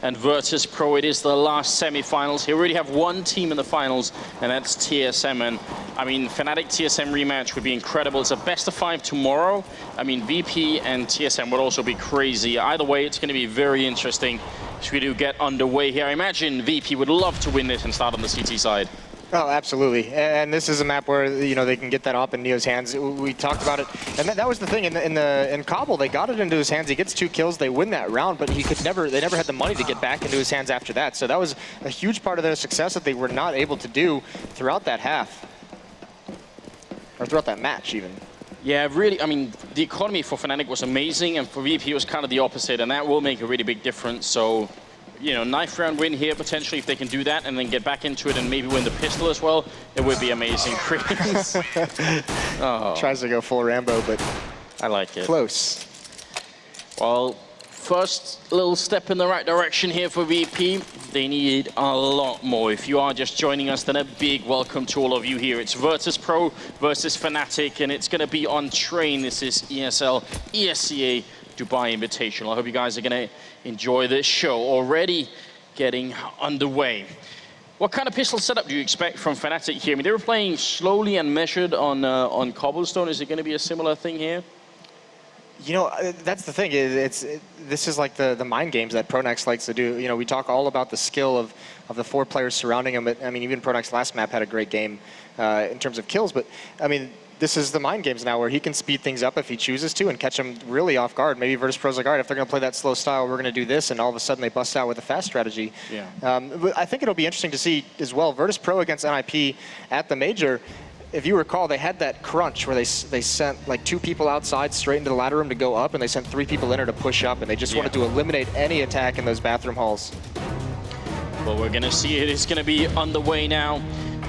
and Virtus.pro. It is the last semi-finals. Here we already have one team in the finals, and that's TSM. And I mean, Fnatic TSM rematch would be incredible. It's a best of 5 tomorrow. I mean, VP and TSM would also be crazy. Either way, it's going to be very interesting as we do get underway here. I imagine VP would love to win this and start on the CT side. Oh, absolutely. And this is a map where, you know, they can get that up in Neo's hands. We talked about it, and that was the thing in Cobble. They got it into his hands. He gets 2 kills. They win that round, but they never had the money to get back into his hands after that. So that was a huge part of their success that they were not able to do throughout that half, or throughout that match even. Yeah, really, I mean, the economy for Fnatic was amazing, and for VP it was kind of the opposite, and that will make a really big difference. So, you know, knife round win here potentially if they can do that and then get back into it and maybe win the pistol as well. It would be amazing. KRIMZ. Oh. Tries to go full Rambo, but I like it. Close. Well, first little step in the right direction here for VP. They need a lot more. If you are just joining us, then a big welcome to all of you here. It's Virtus.pro versus Fnatic, and it's going to be on Train. This is ESL, ESEA Dubai Invitational. I hope you guys are going to enjoy this show. Already getting underway. What kind of pistol setup do you expect from Fnatic here? I mean, they were playing slowly and measured on Cobblestone. Is it going to be a similar thing here? You know, that's the thing. This is like the mind games that pronax likes to do. You know, we talk all about the skill of the 4 players surrounding him. But, I mean, even pronax last map had a great game in terms of kills. But, I mean, this is the mind games now where he can speed things up if he chooses to and catch them really off guard. Maybe Virtus.pro's like, all right, if they're going to play that slow style, we're going to do this. And all of a sudden they bust out with a fast strategy. Yeah. But I think it'll be interesting to see as well. Virtus.pro against NIP at the major. If you recall, they had that crunch where they sent like 2 people outside straight into the ladder room to go up, and they sent 3 people in there to push up, and they just wanted to eliminate any attack in those bathroom halls. Well, we're going to see it. It's going to be underway now.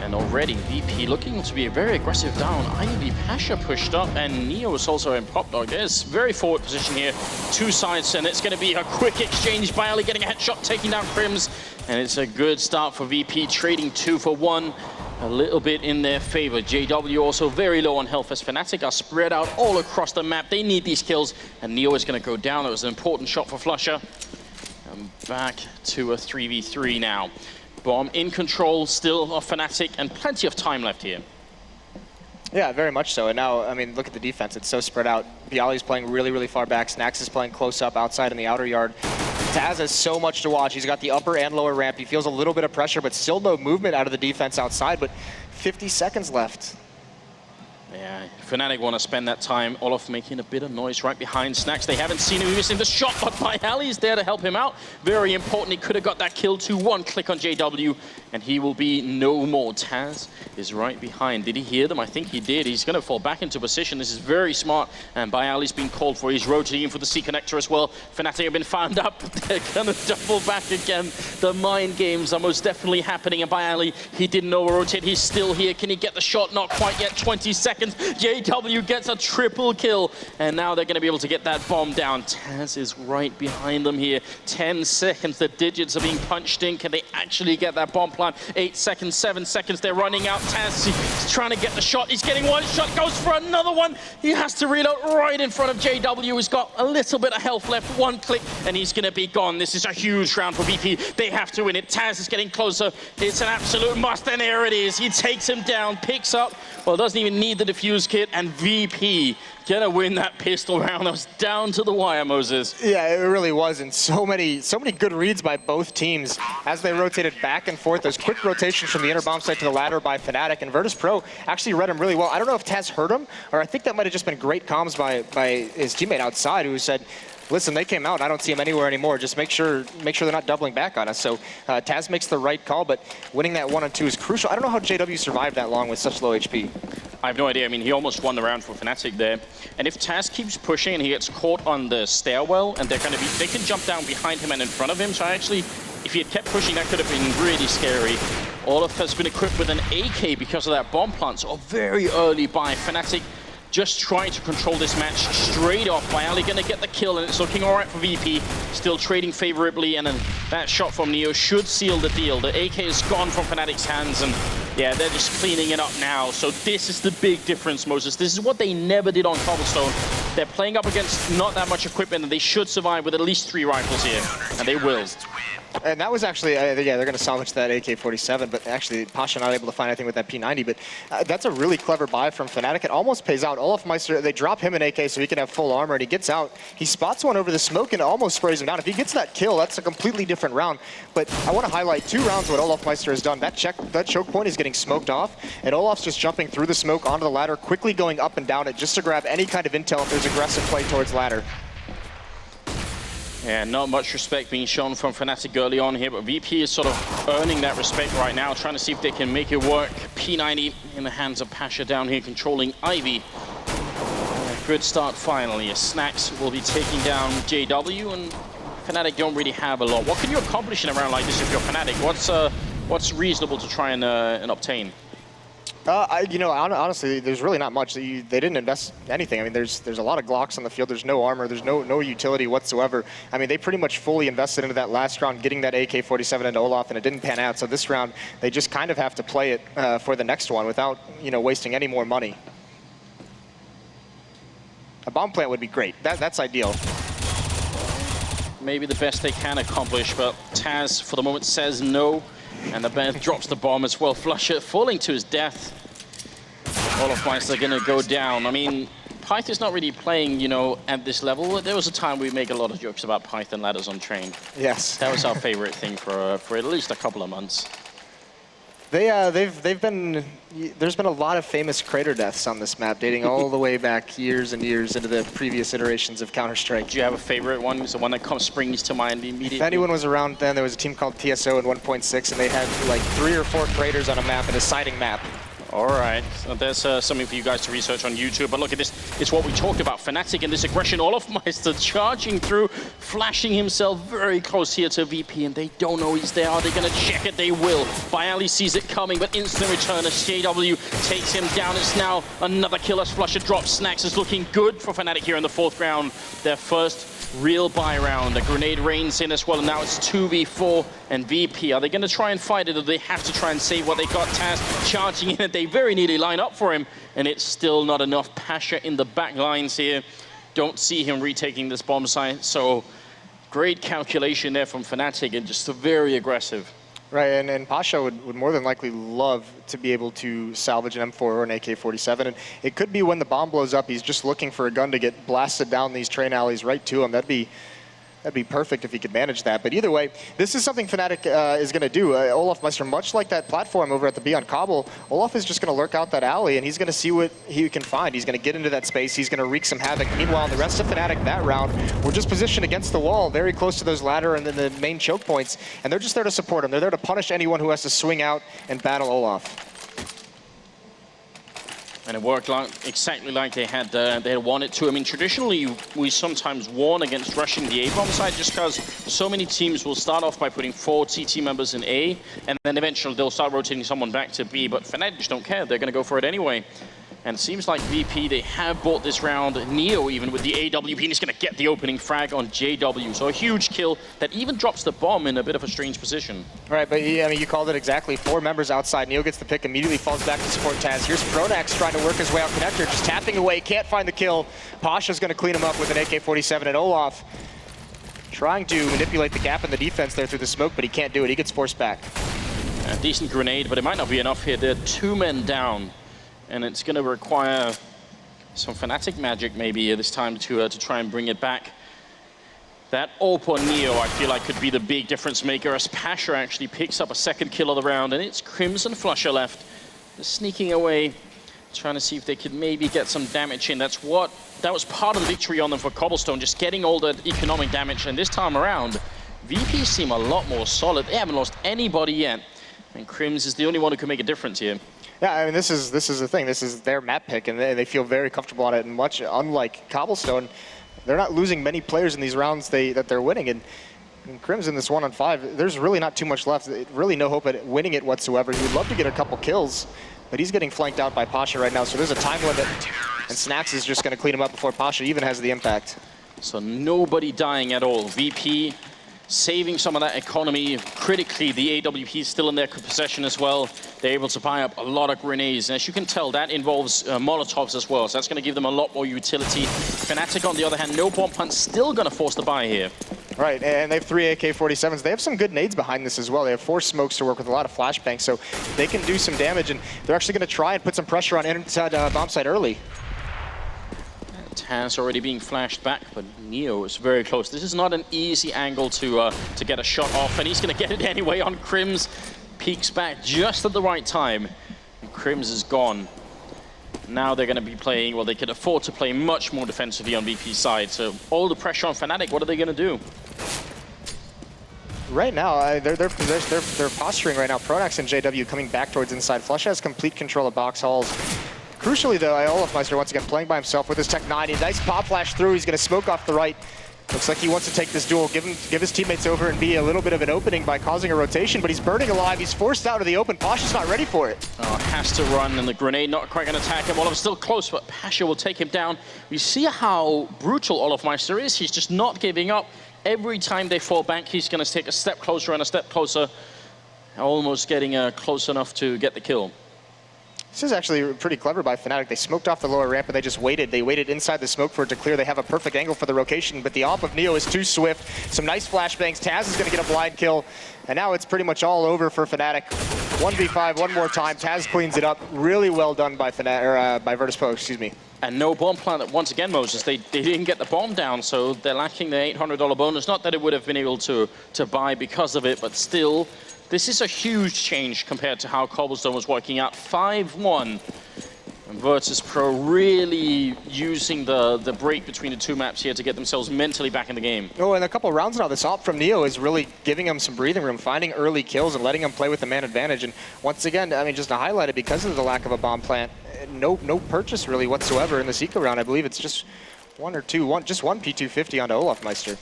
And already VP looking to be a very aggressive down. IB pasha pushed up, and Neo is also in pop dog. There's very forward position here. 2 sides, and it's going to be a quick exchange. byali getting a headshot, taking down KRIMZ. And it's a good start for VP, trading 2 for 1. A little bit in their favor. JW also very low on health as Fnatic are spread out all across the map. They need these kills, and Neo is going to go down. It was an important shot for flusha. And back to a 3v3 now. Bomb in control still of Fnatic, and plenty of time left here. Yeah, very much so. And now, I mean, look at the defense. It's so spread out. byali's playing really, really far back. Snax is playing close up outside in the outer yard. TaZ has so much to watch. He's got the upper and lower ramp. He feels a little bit of pressure, but still no movement out of the defense outside. But 50 seconds left. Yeah, Fnatic want to spend that time. Olof making a bit of noise right behind Snax. They haven't seen him missing the shot, but byali is there to help him out. Very important. He could have got that kill too. 1 click on JW, and he will be no more. TaZ is right behind. Did he hear them? I think he did. He's going to fall back into position. This is very smart, and byali's been called for. He's rotating for the C connector as well. Fnatic have been found up. They're going to double back again. The mind games are most definitely happening, and byali, he didn't over-rotate. He's still here. Can he get the shot? Not quite yet. 20 seconds. JW gets a triple kill, and now they're going to be able to get that bomb down. TaZ is right behind them here. 10 seconds. The digits are being punched in. Can they actually get that bomb plant? 8 seconds, 7 seconds. They're running out. TaZ is trying to get the shot. He's getting 1 shot. Goes for another one. He has to reload right in front of JW. He's got a little bit of health left. 1 click, and he's going to be gone. This is a huge round for VP. They have to win it. TaZ is getting closer. It's an absolute must, and there it is. He takes him down, picks up. Well, doesn't even need the defuse kit, and VP gonna win that pistol round. That was down to the wire, Moses. Yeah, it really was, and so many good reads by both teams as they rotated back and forth. Those quick rotations from the inner bomb site to the ladder by Fnatic, and Virtus.pro actually read him really well. I don't know if TaZ heard him, or I think that might have just been great comms by his teammate outside, who said, listen, they came out. I don't see them anywhere anymore. Just make sure they're not doubling back on us. So TaZ makes the right call, but winning that 1 and 2 is crucial. I don't know how JW survived that long with such low HP. I have no idea. I mean, he almost won the round for Fnatic there. And if TaZ keeps pushing and he gets caught on the stairwell, and they can jump down behind him and in front of him. So actually, if he had kept pushing, that could have been really scary. Olof has been equipped with an AK because of that bomb plant. So a very early buy. Fnatic just trying to control this match straight off. byali going to get the kill, and it's looking all right for VP. Still trading favorably, and then that shot from Neo should seal the deal. The AK is gone from Fnatic's hands, and yeah, they're just cleaning it up now. So this is the big difference, Moses. This is what they never did on Cobblestone. They're playing up against not that much equipment, and they should survive with at least 3 rifles here, and they will. And that was actually, yeah, they're going to salvage that AK-47, but actually pasha not able to find anything with that P90, but that's a really clever buy from Fnatic. It almost pays out. olofmeister, they drop him an AK so he can have full armor, and he gets out. He spots one over the smoke and almost sprays him down. If he gets that kill, that's a completely different round. But I want to highlight 2 rounds what olofmeister has done. That choke point is getting smoked off, and Olof's just jumping through the smoke onto the ladder, quickly going up and down it just to grab any kind of intel if there's aggressive play towards ladder. Yeah, not much respect being shown from Fnatic early on here, but VP is sort of earning that respect right now, trying to see if they can make it work. P90 in the hands of pasha down here, controlling Ivy. Good start finally. Snax will be taking down JW, and Fnatic don't really have a lot. What can you accomplish in a round like this if you're Fnatic? What's reasonable to try and obtain? You know, honestly, there's really not much. They didn't invest anything. I mean, there's a lot of Glocks on the field. There's no armor. There's no utility whatsoever. I mean, they pretty much fully invested into that last round, getting that AK-47 into Olof, and it didn't pan out. So this round, they just kind of have to play it for the next one without, you know, wasting any more money. A bomb plant would be great. That's ideal. Maybe the best they can accomplish, but TaZ, for the moment, says no. And the band drops the bomb as well. flusha falling to his death. olofmeister gonna go down. I mean, Python's not really playing, you know, at this level. There was a time we make a lot of jokes about Python ladders on train. Yes. That was our favorite thing for at least a couple of months. They've been, there's been a lot of famous crater deaths on this map, dating all the way back years and years into the previous iterations of Counter-Strike. Do you have a favorite one? Is the one that springs to mind immediately? If anyone was around then, there was a team called TSO in 1.6, and they had like 3 or 4 craters on a map, a deciding map. All right, so there's something for you guys to research on YouTube. But look at this, it's what we talked about. Fnatic and this aggression. olofmeister charging through, flashing himself very close here to VP, and they don't know he's there. Are they gonna check it? They will. byali sees it coming, but instant return as JW takes him down. It's now another kill as flusha drops. Snax is looking good for Fnatic here in the 4th round. Their first real buy round. A grenade rains in as well, and now it's 2v4 and VP. Are they going to try and fight it, or do they have to try and save what they got? TaZ charging in, and they very nearly line up for him, and it's still not enough. pasha in the back lines here. Don't see him retaking this bomb site, so great calculation there from Fnatic, and just very aggressive. Right, and pasha would more than likely love to be able to salvage an M4 or an AK-47, and it could be when the bomb blows up, he's just looking for a gun to get blasted down these train alleys right to him. That'd be perfect if he could manage that. But either way, this is something Fnatic is going to do. olofmeister, much like that platform over at the B on Cobble, Olof is just going to lurk out that alley, and he's going to see what he can find. He's going to get into that space. He's going to wreak some havoc. Meanwhile, the rest of Fnatic that round were just positioned against the wall, very close to those ladder and then the main choke points, and they're just there to support him. They're there to punish anyone who has to swing out and battle Olof. And it worked exactly like they had wanted to. I mean, traditionally, we sometimes warn against rushing the A-bomb side just because so many teams will start off by putting 4 TT members in A, and then eventually they'll start rotating someone back to B. But Fnatic just don't care. They're going to go for it anyway. And it seems like VP, they have bought this round. Neo, even with the AWP, and he's going to get the opening frag on JW. So a huge kill that even drops the bomb in a bit of a strange position. Right, but I mean, you called it exactly. 4 members outside. Neo gets the pick, immediately falls back to support TaZ. Here's pronax trying to work his way out connector, just tapping away, can't find the kill. pasha's going to clean him up with an AK-47, and Olof trying to manipulate the gap in the defense there through the smoke, but he can't do it. He gets forced back. A decent grenade, but it might not be enough here. There are 2 men down. And it's going to require some Fnatic magic maybe this time to try and bring it back. That AWP on Neo, I feel like, could be the big difference maker as pasha actually picks up a 2nd kill of the round, and it's KRIMZ and flusha left. They're sneaking away, trying to see if they could maybe get some damage in. That was part of the victory on them for Cobblestone, just getting all the economic damage. And this time around, VP seem a lot more solid. They haven't lost anybody yet, and KRIMZ is the only one who can make a difference here. Yeah, I mean, this is the thing. This is their map pick, and they feel very comfortable on it. And much unlike Cobblestone, they're not losing many players in these rounds that they're winning. And KRIMZ in this 1-on-5, there's really not too much left. Really no hope at winning it whatsoever. He would love to get a couple kills, but he's getting flanked out by pasha right now. So there's a time limit, and Snax is just going to clean him up before pasha even has the impact. So nobody dying at all. VP saving some of that economy. Critically, the AWP is still in their possession as well. They're able to buy up a lot of grenades. And as you can tell, that involves Molotovs as well. So that's going to give them a lot more utility. Fnatic, on the other hand, no bomb hunt, still going to force the buy here. Right, and they have 3 AK-47s. They have some good nades behind this as well. They have 4 smokes to work with, a lot of flashbangs, so they can do some damage, and they're actually going to try and put some pressure on inside bomb site early. TaZ already being flashed back, but Neo is very close. This is not an easy angle to get a shot off, and he's going to get it anyway on KRIMZ. Peeks back just at the right time, and KRIMZ is gone. Now they're going to be playing, well, they can afford to play much more defensively on VP's side. So all the pressure on Fnatic, what are they going to do? Right now, they're posturing right now. Pronax and JW coming back towards inside. flusha has complete control of box halls. Crucially, though, olofmeister once again playing by himself with his Tech 9. A nice pop flash through. He's going to smoke off the right. Looks like he wants to take this duel, give his teammates over and be a little bit of an opening by causing a rotation, but he's burning alive. He's forced out of the open. pasha's not ready for it. Oh, has to run, and the grenade not quite going to attack him. Olof's still close, but pasha will take him down. We see how brutal olofmeister is. He's just not giving up. Every time they fall back, he's going to take a step closer and a step closer, almost getting close enough to get the kill. This is actually pretty clever by Fnatic. They smoked off the lower ramp and they just waited. They waited inside the smoke for it to clear. They have a perfect angle for the rotation, but the AWP of Neo is too swift. Some nice flashbangs. TaZ is going to get a blind kill, and now it's pretty much all over for Fnatic. 1v5, one more time. TaZ cleans it up. Really well done by by Virtus.pro, excuse me. And no bomb plant once again, Moses. They didn't get the bomb down, so they're lacking the $800 bonus. Not that it would have been able to buy because of it, but still, this is a huge change compared to how Cobblestone was working out. 5-1. And Virtus.pro really using the break between the two maps here to get themselves mentally back in the game. Oh, and a couple rounds now, this AWP from Neo is really giving him some breathing room, finding early kills and letting him play with the man advantage. And once again, I mean, just to highlight it, because of the lack of a bomb plant, no purchase really whatsoever in this eco round. I believe it's just just one P250 onto olofmeister.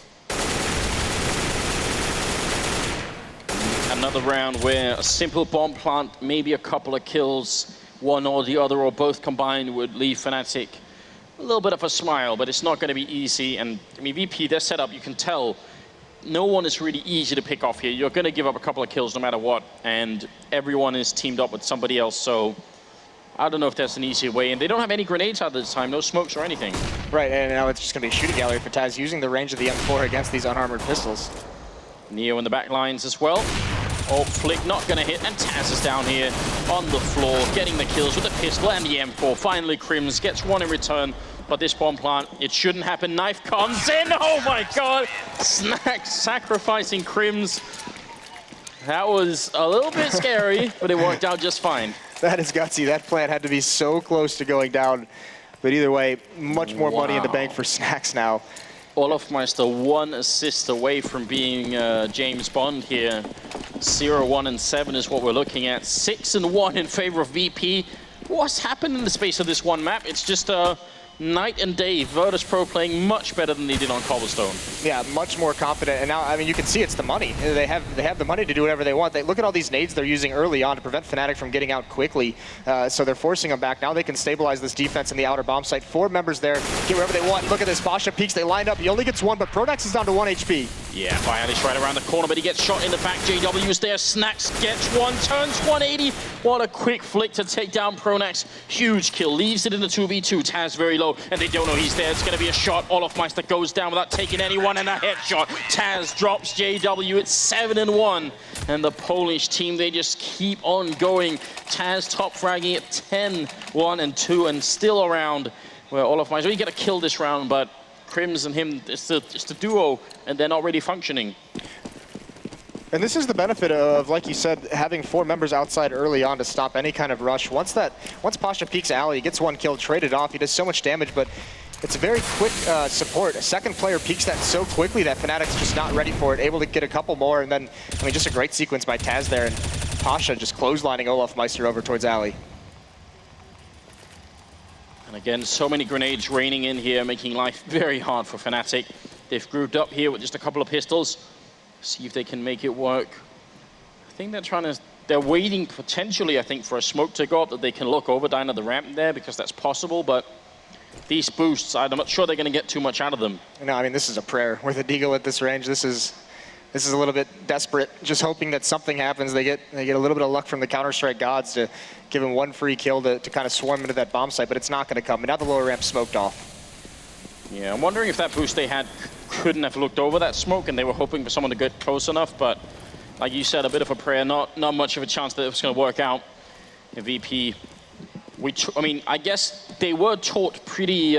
Another round where a simple bomb plant, maybe a couple of kills, one or the other or both combined would leave Fnatic a little bit of a smile, but it's not going to be easy. And I mean, VP, their setup, you can tell no one is really easy to pick off here. You're going to give up a couple of kills no matter what, and everyone is teamed up with somebody else, so I don't know if there's an easier way. And they don't have any grenades out this time, no smokes or anything. Right, and now it's just going to be a shooting gallery for TaZ, using the range of the M4 against these unarmored pistols. Neo in the back lines as well. Oh, flick not going to hit, and TaZ is down here on the floor, getting the kills with the pistol and the M4. Finally, KRIMZ gets one in return, but this bomb plant, it shouldn't happen. Knife comes in, oh my god! Snax sacrificing KRIMZ. That was a little bit scary, but it worked out just fine. That is gutsy. That plant had to be so close to going down. But either way, much more money in the bank for Snax now. olofmeister 1 assist away from being James Bond here. 0-1-7 is what we're looking at. 6-1 in favor of VP. What's happened in the space of this one map? It's just night and day. Virtus.pro playing much better than they did on Cobblestone. Yeah, much more confident. And now, I mean, you can see it's the money. They have the money to do whatever they want. Look at all these nades they're using early on to prevent Fnatic from getting out quickly. So they're forcing them back. Now they can stabilize this defense in the outer bomb site. 4 members there, get wherever they want. Look at this, pasha peeks. They lined up. He only gets 1, but pronax is down to 1 HP. Yeah, byali's right around the corner, but he gets shot in the back. JW is there. Snax gets 1, turns 180. What a quick flick to take down pronax. Huge kill, leaves it in the 2v2. TaZ very low, and they don't know he's there. It's going to be a shot. olofmeister goes down without taking anyone, and a headshot. TaZ drops JW. It's 7-1. And the Polish team, they just keep on going. TaZ top fragging at 10-1-2, and still around where olofmeister, he get a kill this round, but KRIMZ and him, it's the duo, and they're not really functioning. And this is the benefit of, like you said, having 4 members outside early on to stop any kind of rush. Once pasha peeks alley, he gets 1 kill, traded off. He does so much damage, but it's a very quick support. A second player peeks that so quickly that Fnatic's just not ready for it, able to get a couple more, and then, I mean, just a great sequence by TaZ there, and pasha just clotheslining olofmeister over towards alley. And again, so many grenades raining in here, making life very hard for Fnatic. They've grouped up here with just a couple of pistols. See if they can make it work. I think they're waiting potentially, I think, for a smoke to go up that they can look over down at the ramp there, because that's possible, but these boosts, I'm not sure they're going to get too much out of them. No, I mean, this is a prayer with a deagle at this range. This is a little bit desperate, just hoping that something happens. They get a little bit of luck from the Counter-Strike gods to give him 1 free kill to kind of swarm into that bomb site, but it's not going to come. And now the lower ramp smoked off. Yeah, I'm wondering if that boost they had couldn't have looked over that smoke and they were hoping for someone to get close enough, but like you said, a bit of a prayer, not much of a chance that it was going to work out. The VP, I mean, I guess they were taught pretty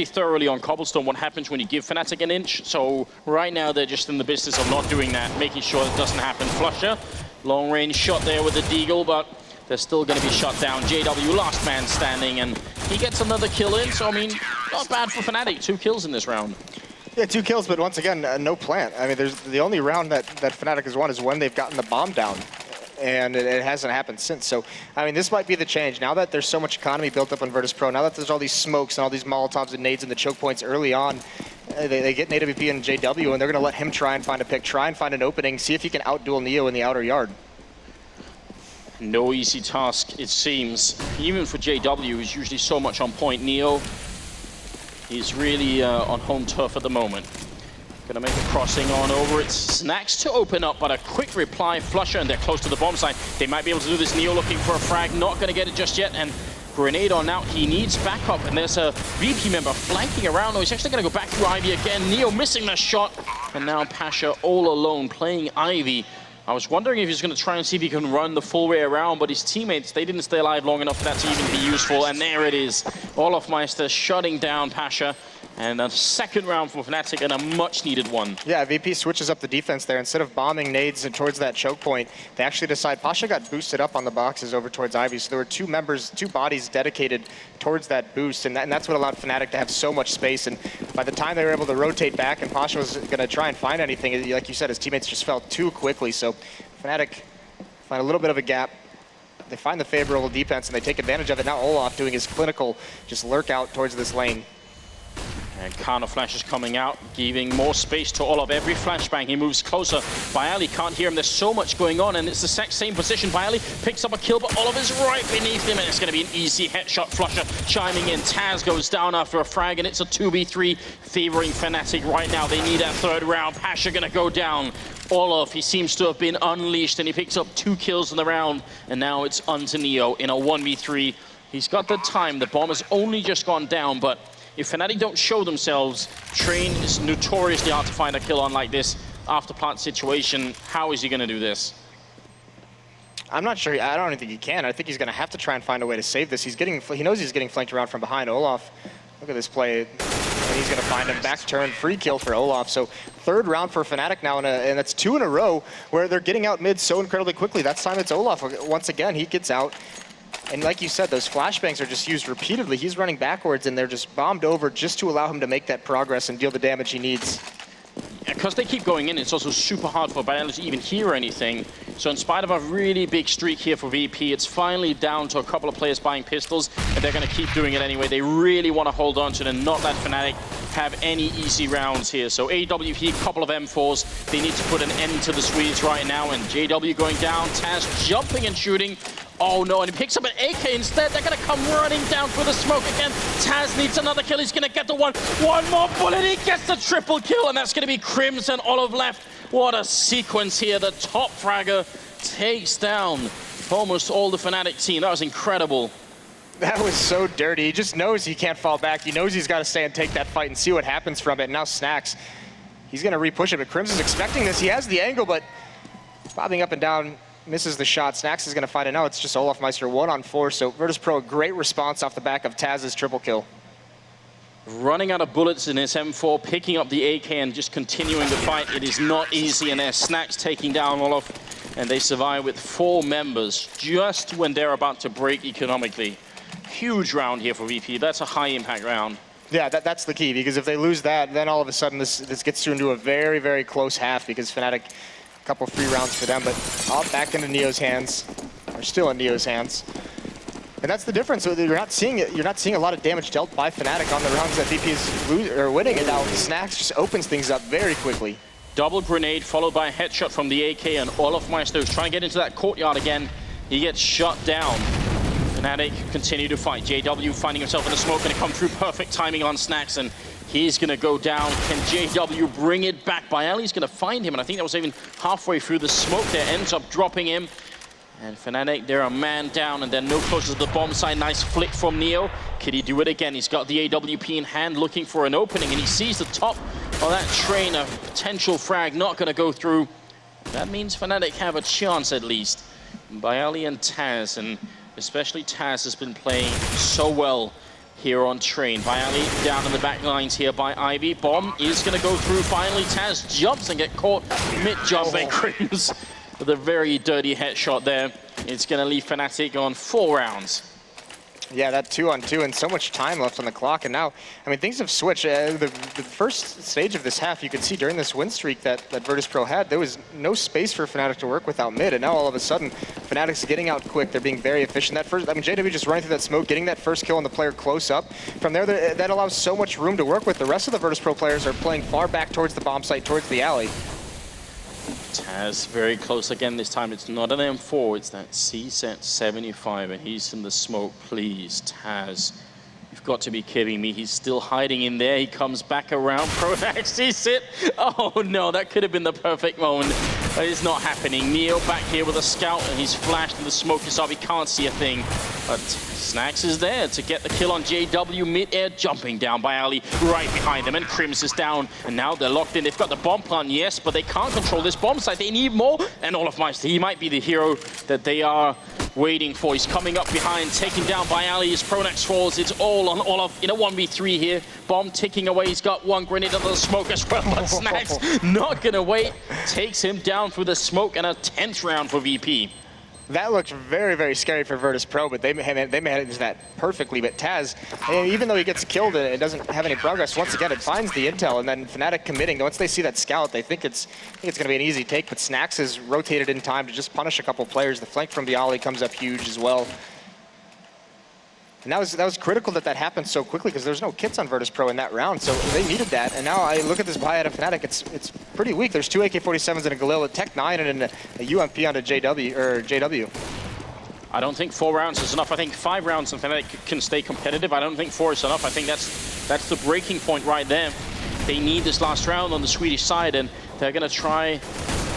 thoroughly on Cobblestone what happens when you give Fnatic an inch, so right now they're just in the business of not doing that, making sure it doesn't happen. flusha, long range shot there with the deagle, but they're still going to be shut down. JW last man standing, and he gets another kill in, so I mean, not bad for Fnatic, 2 kills in this round. Yeah, 2 kills, but once again, no plant. I mean, there's the only round that Fnatic has won is when they've gotten the bomb down, and it hasn't happened since. So, I mean, this might be the change. Now that there's so much economy built up on Virtus.pro, now that there's all these smokes and all these Molotovs and nades and the choke points early on, they get NateWP and JW, and they're going to let him try and find a pick, try and find an opening, see if he can outduel Neo in the outer yard. No easy task, it seems. Even for JW, who's usually so much on point. Neo, he's really on home turf at the moment. Gonna make a crossing on over. It's Snax to open up, but a quick reply. flusha, and they're close to the bomb site. They might be able to do this. Neo looking for a frag, not gonna get it just yet. And grenade on out. He needs backup, and there's a VP member flanking around. Oh, he's actually gonna go back through Ivy again. Neo missing the shot, and now pasha all alone playing Ivy. I was wondering if he's going to try and see if he can run the full way around, but his teammates, they didn't stay alive long enough for that to even be useful. And there it is. olofmeister shutting down pasha. And a second round for Fnatic, and a much-needed one. Yeah, VP switches up the defense there. Instead of bombing nades and towards that choke point, they actually decide pasha got boosted up on the boxes over towards Ivy. So there were 2 members, 2 bodies dedicated towards that boost. And that's what allowed Fnatic to have so much space. And by the time they were able to rotate back and pasha was going to try and find anything, like you said, his teammates just fell too quickly. So Fnatic find a little bit of a gap. They find the favorable defense, and they take advantage of it. Now Olof doing his clinical, just lurk out towards this lane. And counter flash is coming out, giving more space to Olof. Every flashbang, he moves closer. byali can't hear him. There's so much going on, and it's the same position. byali picks up a kill, but Olof is right beneath him, and it's going to be an easy headshot. flusha chiming in. TaZ goes down after a frag, and it's a 2v3 favoring Fnatic right now. They need that 3rd round. pasha going to go down. Olof, he seems to have been unleashed, and he picks up 2 kills in the round, and now it's onto Neo in a 1v3. He's got the time. The bomb has only just gone down, but if Fnatic don't show themselves, Train is notoriously hard to find a kill on like this after plant situation. How is he going to do this? I'm not sure. I don't think he can. I think he's going to have to try and find a way to save this. He knows he's getting flanked around from behind. Olof, look at this play. And he's going to find him. Back turn, free kill for Olof. So 3rd round for Fnatic now, and that's 2 in a row where they're getting out mid so incredibly quickly. That time it's Olof. Once again, he gets out. And like you said, those flashbangs are just used repeatedly. He's running backwards, and they're just bombed over just to allow him to make that progress and deal the damage he needs. Because they keep going in, it's also super hard for byali to even hear anything. So in spite of a really big streak here for VP, it's finally down to a couple of players buying pistols, and they're going to keep doing it anyway. They really want to hold on to it and not let Fnatic have any easy rounds here. So AWP, couple of M4s. They need to put an end to the Swedes right now, and JW going down. TaZ jumping and shooting. Oh no, and he picks up an AK instead. They're gonna come running down through the smoke again. TaZ needs another kill. He's gonna get the one more bullet. He gets the triple kill, and that's gonna be KRIMZ and Olof left. What a sequence here. The top fragger takes down almost all the Fnatic team. That was incredible. That was so dirty. He just knows he can't fall back. He knows he's got to stay and take that fight and see what happens from it. And now Snax, he's going to re-push it, but KRIMZ is expecting this. He has the angle, but bobbing up and down, misses the shot. Snax is going to find it now. It's just olofmeister 1-on-4. So Virtus.pro, a great response off the back of TaZ's triple kill. Running out of bullets in his M4, picking up the AK and just continuing the fight. It is not easy, and there's Snax taking down Olof, and they survive with 4 members just when they're about to break economically. Huge round here for VP. That's a high impact round. Yeah, that's the key, because if they lose that, then all of a sudden this gets into a very, very close half, because Fnatic, a couple free rounds for them, but all back into Neo's hands, or still in Neo's hands. And that's the difference. So you're not seeing a lot of damage dealt by Fnatic on the rounds that VP is winning, and now Snax just opens things up very quickly. Double grenade followed by a headshot from the AK, and olofmeister is trying to get into that courtyard again. He gets shot down. Fnatic continue to fight. JW finding himself in the smoke, going to come through. Perfect timing on Snax, and he's going to go down. Can JW bring it back? byali's going to find him, and I think that was even halfway through the smoke there. Ends up dropping him. And Fnatic, they're a man down, and they're no closer to the bomb site. Nice flick from Neo. Could he do it again? He's got the AWP in hand, looking for an opening, and he sees the top of that train, a potential frag not going to go through. That means Fnatic have a chance at least. byali and TaZ, and especially TaZ has been playing so well here on train. byali down in the back lines here by Ivy. Bomb is going to go through finally. TaZ jumps and get caught mid-jump by KRIMZ with a very dirty headshot there. It's going to leave Fnatic on 4 rounds. Yeah, that 2-on-2 and so much time left on the clock. And now, I mean, things have switched. The first stage of this half, you could see during this win streak that Virtus.pro had, there was no space for Fnatic to work without mid. And now all of a sudden, Fnatic's getting out quick. They're being very efficient. That first, I mean, JW just running through that smoke, getting that first kill on the player close up. From there, that allows so much room to work with. The rest of the Virtus.pro players are playing far back towards the bomb site, towards the alley. TaZ very close again this time. It's not an M4, it's that C-set 75, and he's in the smoke. Please, TaZ, you've got to be kidding me. He's still hiding in there. He comes back around. pronax sees it. Oh no, that could have been the perfect moment. But it's not happening. Neo back here with a scout, and he's flashed in the smoke. It's up, he can't see a thing. But Snax is there to get the kill on JW mid-air, jumping down byali right behind them, and KRIMZ is down, and now they're locked in. They've got the bomb plant, yes, but they can't control this bomb site. They need more, and olofmeister, he might be the hero that they are waiting for. He's coming up behind, taking down byali. His pronax falls. It's all on Olof in a 1v3 here. Bomb ticking away. He's got one grenade under the smoke as well, but Snax not gonna wait. Takes him down through the smoke, and a 10th round for VP. That looked very, very scary for Virtus.pro, but they managed that perfectly. But TaZ, even though he gets killed and it doesn't have any progress, once again, it finds the intel, and then Fnatic committing. Once they see that scout, they think it's going to be an easy take, but Snax is rotated in time to just punish a couple players. The flank from byali comes up huge as well. And that was critical that happened so quickly, because there's no kits on Virtus.pro in that round, so they needed that. And now I look at this buy out of Fnatic, it's pretty weak. There's 2 AK-47s and a Galil, a Tech 9, and a UMP onto JW. I don't think 4 rounds is enough. I think 5 rounds and Fnatic can stay competitive. I don't think 4 is enough. I think that's the breaking point right there. They need this last round on the Swedish side, and they're going to try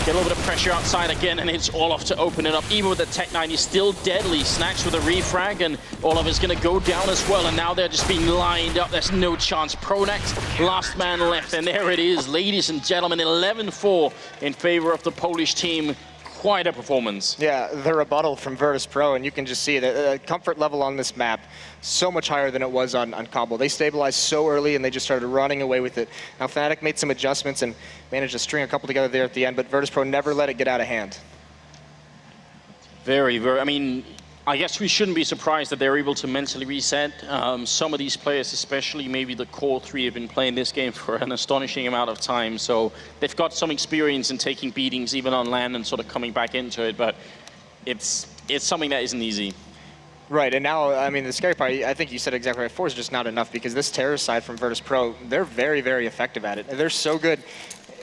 get a little bit of pressure outside again, and it's Olof to open it up. Even with the Tech 9, he's still deadly. Snax with a refrag, and Olof is going to go down as well, and now they're just being lined up. There's no chance. pronax, last man left, and there it is, ladies and gentlemen, 11-4 in favor of the Polish team. Quite a performance. Yeah, the rebuttal from Virtus.pro, and you can just see the comfort level on this map so much higher than it was on Combo. They stabilized so early, and they just started running away with it. Now Fnatic made some adjustments and managed to string a couple together there at the end, but Virtus.pro never let it get out of hand. Very, very, I mean, I guess we shouldn't be surprised that they're able to mentally reset. Some of these players, especially maybe the core 3, have been playing this game for an astonishing amount of time. So they've got some experience in taking beatings even on land and sort of coming back into it. But it's something that isn't easy. Right, and now, I mean, the scary part, I think you said exactly right, 4 is just not enough, because this terrorist side from Virtus.pro, they're very, very effective at it. They're so good.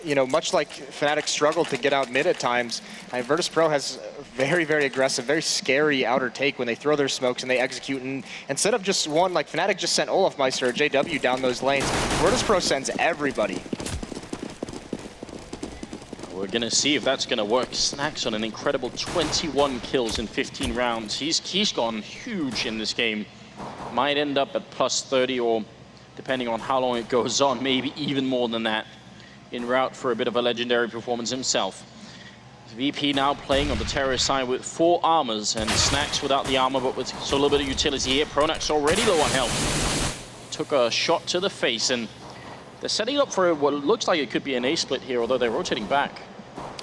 You know, much like Fnatic struggled to get out mid at times, Virtus.pro has very, very aggressive, very scary outer take when they throw their smokes and they execute. And instead of just one, like Fnatic just sent olofmeister or JW down those lanes, Virtus.pro sends everybody. We're going to see if that's going to work. Snax on an incredible 21 kills in 15 rounds. He's gone huge in this game. Might end up at +30, or depending on how long it goes on, maybe even more than that. En route for a bit of a legendary performance himself. VP now playing on the terrorist side with 4 armors, and Snax without the armor, but with so a little bit of utility here. pronax already low on health. Took a shot to the face, and they're setting up for what looks like it could be an A split here, although they're rotating back.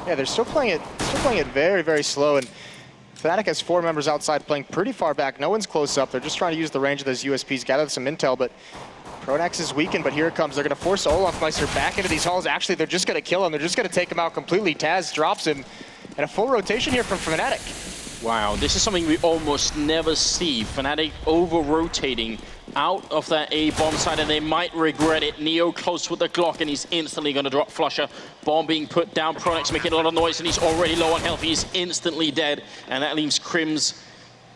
Yeah, they're still playing it very, very slow, and Fnatic has 4 members outside playing pretty far back. No one's close up. They're just trying to use the range of those USPs, gather some intel, but pronax is weakened, but here it comes. They're going to force olofmeister back into these halls. Actually, they're just going to kill him. They're just going to take him out completely. TaZ drops him, and a full rotation here from Fnatic. Wow, this is something we almost never see. Fnatic over-rotating out of that A bomb side, and they might regret it. Neo close with the Glock, and he's instantly going to drop flusha. Bomb being put down. pronax making a lot of noise, and he's already low on health. He's instantly dead, and that leaves KRIMZ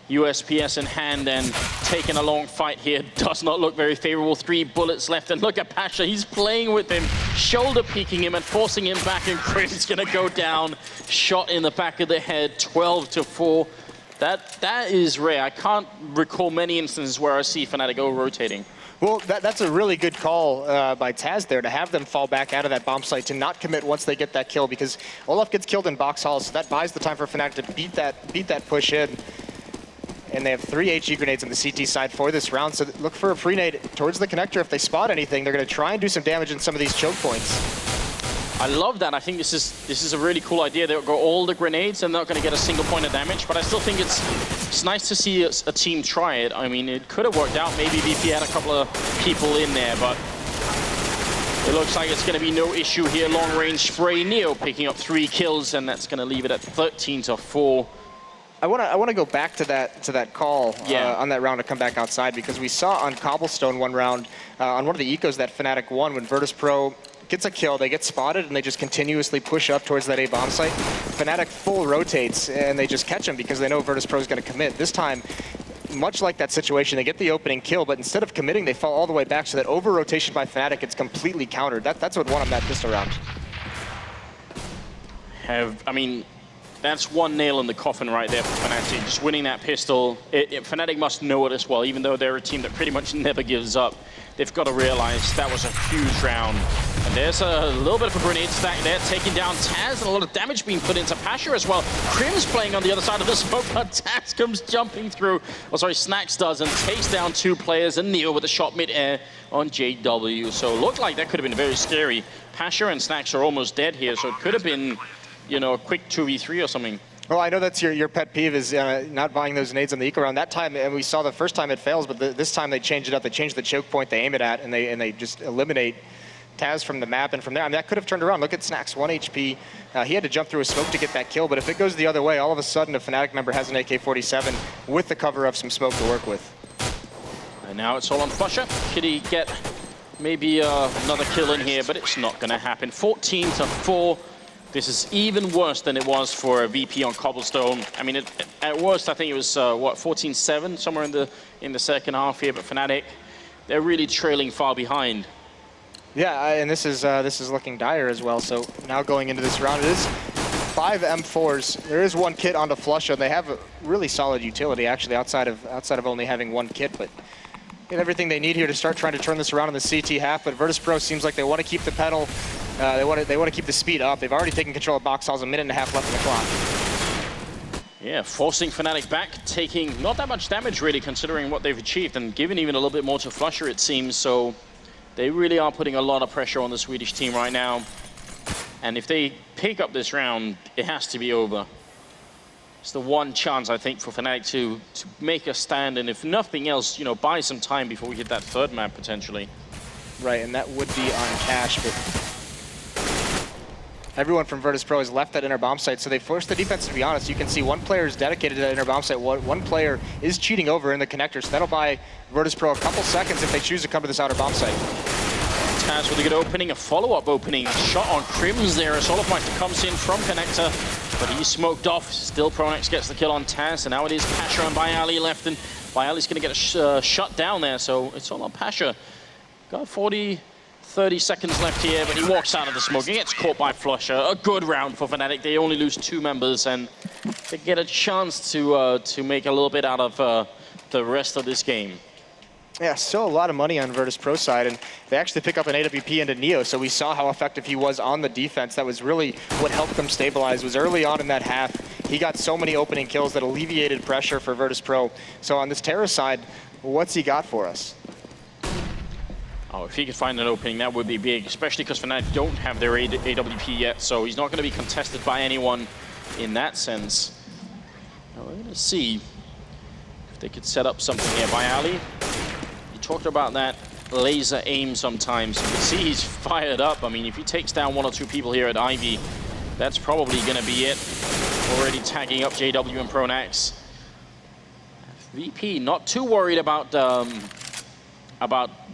USPS in hand and taking a long fight here. Does not look very favorable. 3 bullets left, and look at pasha. He's playing with him, shoulder peeking him and forcing him back, and KRIMZ gonna go down. Shot in the back of the head, 12-4. That is rare. I can't recall many instances where I see Fnatic rotating. Well, that's a really good call by TaZ there to have them fall back out of that bomb site, to not commit once they get that kill, because Olof gets killed in box hall, so that buys the time for Fnatic to beat that push in. And they have 3 HE grenades on the CT side for this round, so look for a pre-nade towards the connector. If they spot anything, they're going to try and do some damage in some of these choke points. I love that. I think this is a really cool idea. They'll go all the grenades and they're not going to get a single point of damage, but I still think it's nice to see a team try it. I mean, it could have worked out. Maybe VP had a couple of people in there, but it looks like it's going to be no issue here. Long range spray. Neo picking up 3 kills, and that's going to leave it at 13-4. I want to go back to that call on that round to come back outside, because we saw on Cobblestone one round on one of the ecos that Fnatic won when Virtus.pro gets a kill, they get spotted, and they just continuously push up towards that A bomb site. Fnatic full rotates, and they just catch them because they know Virtus.pro is going to commit. This time, much like that situation, they get the opening kill, but instead of committing, they fall all the way back, so that over-rotation by Fnatic gets completely countered. That's what won them that pistol round. I mean, that's one nail in the coffin right there for Fnatic. Just winning that pistol. Fnatic must know it as well, even though they're a team that pretty much never gives up. They've got to realize that was a huge round. And there's a little bit of a grenade stack there, taking down TaZ, and a lot of damage being put into pasha as well. KRIMZ playing on the other side of the smoke, but TaZ comes jumping through. Oh, sorry, Snax does, and takes down 2 players, and Neo with a shot mid-air on JW. So it looked like that could have been very scary. pasha and Snax are almost dead here, so it could have been, you know, a quick 2v3 or something. Well, I know that's your pet peeve, is not buying those nades on the eco round. That time, and we saw the first time it fails, but this time they changed it up. They changed the choke point they aim it at, and they just eliminate TaZ from the map. And from there, I mean, that could have turned around. Look at Snax, 1 HP. He had to jump through a smoke to get that kill, but if it goes the other way, all of a sudden a Fnatic member has an AK-47 with the cover of some smoke to work with. And now it's all on flusha. Could he get maybe another kill in here, but it's not going to happen. 14-4. This is even worse than it was for a VP on Cobblestone. I mean, at worst, I think it was, what, 14-7, somewhere in the second half here, but Fnatic, they're really trailing far behind. Yeah, and this is looking dire as well. So now going into this round, it is 5 M4s. There is 1 kit onto flusha, and they have a really solid utility, actually, outside of only having 1 kit, but get everything they need here to start trying to turn this around in the CT half. But Virtus.pro seems like they want to keep the pedal. They want to keep the speed up. They've already taken control of box halls, 1.5 minutes left on the clock. Yeah, forcing Fnatic back, taking not that much damage really, considering what they've achieved, and giving even a little bit more to flusha, it seems. So they really are putting a lot of pressure on the Swedish team right now. And if they pick up this round, it has to be over. It's the one chance, I think, for Fnatic to make a stand, and if nothing else, you know, buy some time before we hit that 3rd map potentially. Right, and that would be on cash, but everyone from Virtus.pro has left that inner bomb site, so they forced the defense to be honest. You can see 1 player is dedicated to that inner bomb site. One player is cheating over in the connector, so that'll buy Virtus.pro a couple seconds if they choose to come to this outer bomb site. TaZ with a good opening, a follow-up opening. Shot on KRIMZ there as olofmeister comes in from connector, but he's smoked off. Still pronax gets the kill on TaZ, and now it is pasha and byali left, and byali's going to get a shut down there, so it's all on pasha. Got 30 seconds left here, but he walks out of the smoke. He gets caught by flusha. A good round for Fnatic. They only lose 2 members, and they get a chance to make a little bit out of the rest of this game. Yeah, still a lot of money on Virtus.pro side, and they actually pick up an AWP into Neo, so we saw how effective he was on the defense. That was really what helped them stabilize, was early on in that half. He got so many opening kills that alleviated pressure for Virtus.pro. So on this Terra side, what's he got for us? Oh, if he could find an opening, that would be big, especially because Fnatic don't have their AWP yet, so he's not going to be contested by anyone in that sense. Now, we're going to see if they could set up something here. byali, you talked about that laser aim sometimes. You can see he's fired up. I mean, if he takes down 1 or 2 people here at Ivy, that's probably going to be it. Already tagging up JW and pronax. VP not too worried about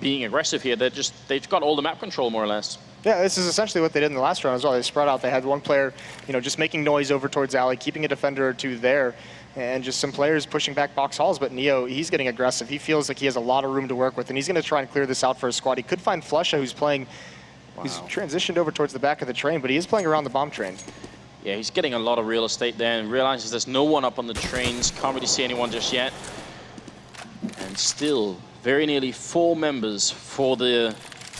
being aggressive here. They've got all the map control more or less. Yeah, this is essentially what they did in the last round as well. They spread out. They had 1 player, you know, just making noise over towards alley, keeping a defender or 2 there, and just some players pushing back box halls. But Neo, he's getting aggressive. He feels like he has a lot of room to work with, and he's going to try and clear this out for his squad. He could find flusha, who's playing, who's transitioned over towards the back of the train, but he is playing around the bomb train. Yeah, he's getting a lot of real estate there and realizes there's no one up on the trains. Can't really see anyone just yet. And still, very nearly 4 members for the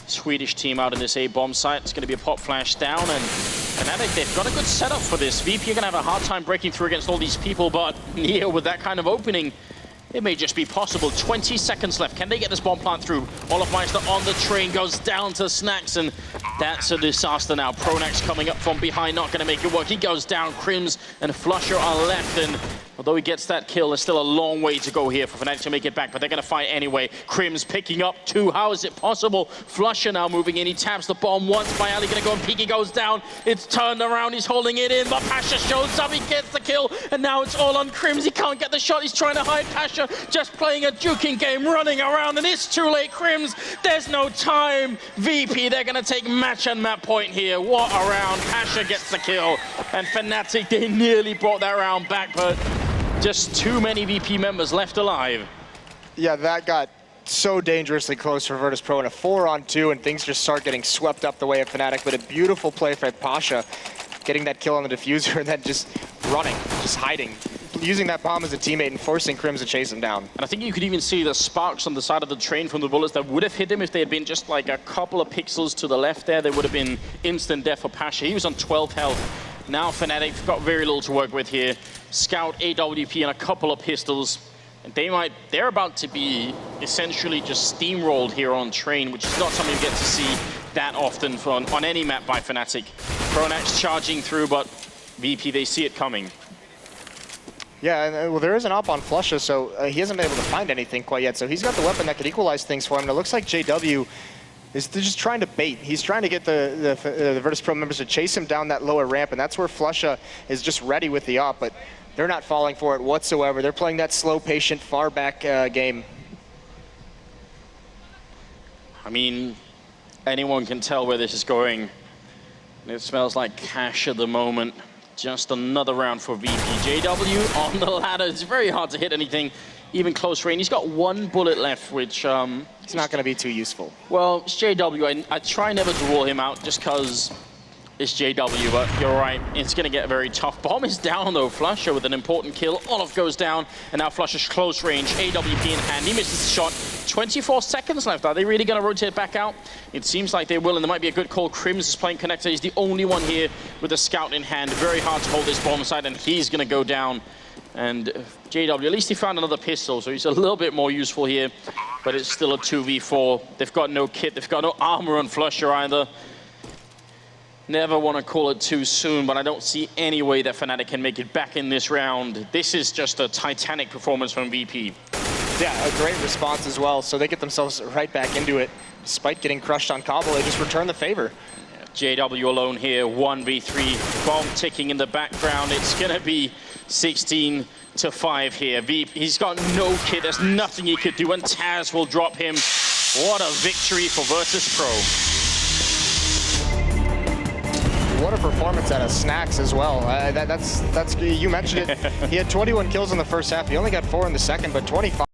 Swedish team out in this A-bomb site. It's going to be a pop flash down, and Fnatic, they've got a good setup for this. VP are going to have a hard time breaking through against all these people, but Neo with that kind of opening, it may just be possible. 20 seconds left. Can they get this bomb plant through? Olofmeister on the train goes down to Snax, and that's a disaster now. Pronax coming up from behind, not going to make it work. He goes down. KRIMZ and flusha are left, and although he gets that kill, there's still a long way to go here for Fnatic to make it back, but they're going to fight anyway. KRIMZ picking up 2. How is it possible? flusha now moving in. He taps the bomb once. byali going to go and peek. He goes down. It's turned around. He's holding it in, but pasha shows up. He gets the kill, and now it's all on KRIMZ. He can't get the shot. He's trying to hide. pasha just playing a juking game, running around, and it's too late. KRIMZ, there's no time. VP, they're going to take match and map point here. What a round. pasha gets the kill, and Fnatic, they nearly brought that round back, but just too many VP members left alive. Yeah, that got so dangerously close for Virtus.pro in a 4-on-2, and things just start getting swept up the way of Fnatic. But a beautiful play for pasha, getting that kill on the diffuser and then just running, just hiding, using that bomb as a teammate and forcing KRIMZ to chase him down. And I think you could even see the sparks on the side of the train from the bullets that would have hit him if they had been just like a couple of pixels to the left there. They would have been instant death for pasha. He was on 12 health. Now Fnatic got very little to work with here. Scout, AWP, and a couple of pistols. And they're about to be essentially just steamrolled here on train, which is not something you get to see that often on any map by Fnatic. pronax charging through, but VP, they see it coming. Yeah, and well, there is an op on flusha, so he hasn't been able to find anything quite yet. So he's got the weapon that could equalize things for him, and it looks like JW is just trying to bait. He's trying to get the Virtus.pro members to chase him down that lower ramp, and that's where flusha is just ready with the op, but they're not falling for it whatsoever. They're playing that slow, patient, far back game. I mean, anyone can tell where this is going. It smells like cash at the moment. Just another round for VP. JW on the ladder. It's very hard to hit anything, even close range. He's got 1 bullet left, which it's not going to be too useful. Well, it's JW. I try never to rule him out just because it's JW, but you're right. It's going to get very tough. Bomb is down, though. flusha with an important kill. Olof goes down, and now flusha's close range. AWP in hand. He misses the shot. 24 seconds left. Are they really going to rotate back out? It seems like they will, and there might be a good call. KRIMZ is playing connector. He's the only one here with a scout in hand. Very hard to hold this bomb side, and he's going to go down. And JW, at least he found another pistol, so he's a little bit more useful here, but it's still a 2v4. They've got no kit. They've got no armor on flusha either. Never want to call it too soon, but I don't see any way that Fnatic can make it back in this round. This is just a titanic performance from VP. Yeah, a great response as well. So they get themselves right back into it. Despite getting crushed on Cobble, they just return the favor. JW alone here, 1v3. Bomb ticking in the background. It's going to be 16-5 here. He's got no kit. There's nothing he could do, and TaZ will drop him. What a victory for Virtus.pro. What a performance out of Snax as well. That's you mentioned it. He had 21 kills in the first half. He only got 4 in the second, but 25.